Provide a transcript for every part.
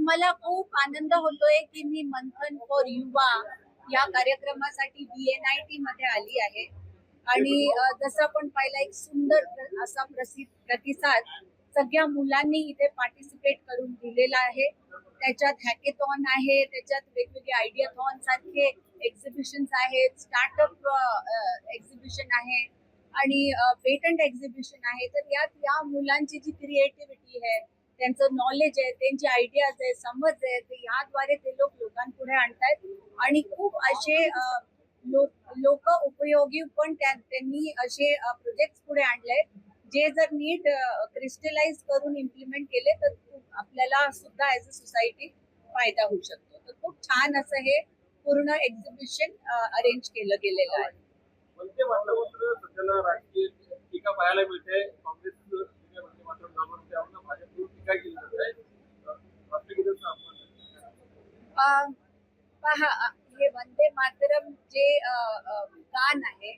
मला खूप आनंद होतोय की मी मंथन फॉर युवा या कार्यक्रमासाठी BNIT मध्ये आली आहे आणि जसं आपण पाहिला एक सुंदर असा प्रतिसाद सगळ्या मुलांनी इथे पार्टिसिपेट करून दिलेला आहे. त्याच्यात हॅकेथॉन आहे, त्याच्यात वेगवेगळे आयडियाथॉन सारखे एक्झिबिशन्स आहेत, स्टार्टअप एक्झिबिशन आहे आणि पेटंट एक्झिबिशन आहे. तर यात या मुलांची जी क्रिएटिव्हिटी आहे, त्यांचं नॉलेज आहे, त्यांची आयडियाज आहे, समज आहे, ते याद्वारे ते लोकांपुढे आणतायत आणि खूप असे लोक उपयोगी पण त्यांनी असे प्रोजेक्ट पुढे आणले जे जर नीट क्रिस्टलाइज करून इम्प्लिमेंट केले तर आपल्याला सुद्धा ऍज अ सोसायटी फायदा होऊ शकतो. तर खूप छान असं हे पूर्ण एक्झिबिशन अरेंज केलं गेलेलं आहे. राजकीय टीका पाहायला मिळते. काँग्रेस पहा, हे वंदे मातरम जे गान आहे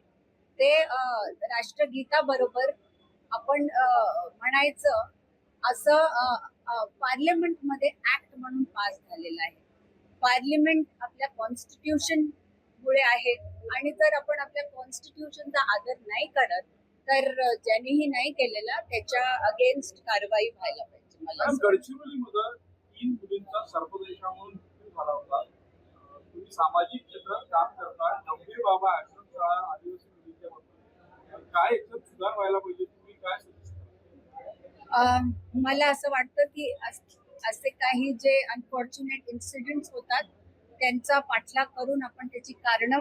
ते राष्ट्रगीता बरोबर आपण म्हणायचं असं पार्लिमेंट मध्ये ऍक्ट म्हणून पास झालेलं आहे. पार्लिमेंट आपल्या कॉन्स्टिट्यूशन मुळे आहे आणि जर आपण आपल्या कॉन्स्टिट्यूशनचा आदर नाही करत तर ज्यांनीही नाही केलेला त्याच्या अगेन्स्ट कारवाई व्हायला पाहिजे. मला गडचिरोलीमध्ये 3 मुलींचा सर्पदेशा म्हणून झाला होता. तुम्ही सामाजिक क्षेत्रात काम करता, गंभीर बाबा आश्रमशाळा आदिवासी मुलींच्या बाबतीत काय याच्यात सुधार व्हायला पाहिजे, तुम्ही काय मला असं वाटतं की असे काही जे अनफॉर्च्युनेट इन्सिडेंट्स होतात त्यांचा पाठलाग करून आपण त्याची कारणं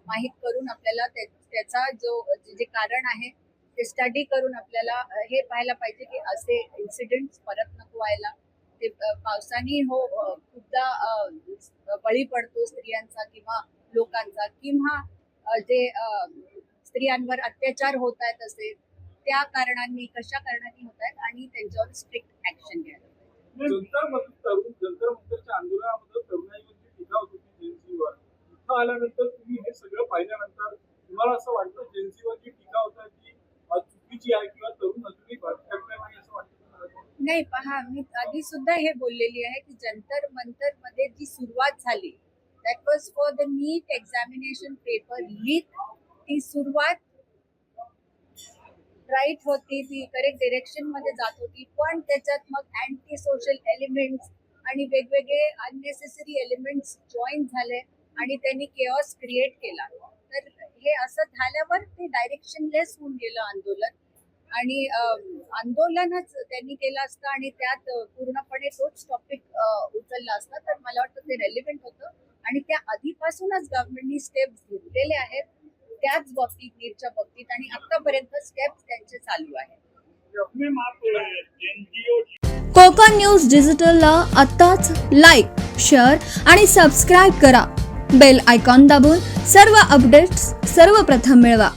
माहीत करून आपल्याला त्याचा जे कारण आहे ते स्टडी करून आपल्याला हे पाहायला पाहिजे की असे इन्सिडेंट्स परत नको व्हायला. ते पावसाने खूपदा बळी पडतो स्त्रियांचा किंवा लोकांचा, किंवा जे स्त्रियांवर अत्याचार होत आहेत असे त्या कारणांनी कशा कारणांनी होत आहेत आणि त्यांच्यावर स्ट्रिक्ट ऍक्शन घ्यायला पाहिजे. जंतर मंतरच्या आंदोलनामध्ये तरुणाईवरची टीका होती जेएनसीवर. इथं आल्यानंतर तुम्ही हे सगळं पाहिल्यानंतर तुम्हाला असं वाटतं जेएनसीवरची टीका होता की चुकीची आहे किंवा तरुण अजूनही भटकत नाही असं वाटतं? नाही, पहा, मी आधी सुद्धा हे बोललेली आहे की जंतर मंतर मध्ये जी सुरुवात झाली that was for the NEET examination paper leak. ती सुरुवात राईट होती, ती करेक्ट डिरेक्शन मध्ये जात होती, पण त्याच्यात मग अँटी सोशल एलिमेंट्स आणि वेगवेगळे अननेसेसरी एलिमेंट्स जॉईन झाले आणि त्यांनी केऑस क्रिएट केला. तर हे असं झाल्यावर ते डायरेक्शनलेस होऊन गेलं आंदोलन आणि आंदोलनच त्यांनी केलं असतं आणि त्यात पूर्णपणे तोच टॉपिक उचलला असता तर मला वाटतं ते रेलिव्हेंट होतं आणि त्या आधीपासूनच गव्हर्नमेंटनी स्टेप्स घेतलेले आहेत त्याच बाबतीत, नीटच्या बाबतीत, आणि आतापर्यंत स्टेप्स त्यांचे चालू आहेत. कोकण न्यूज डिजिटलला आताच लाईक, शेअर आणि सबस्क्राईब करा. बेल आयकॉन दाबून सर्व अपडेट्स सर्वप्रथम मिळवा.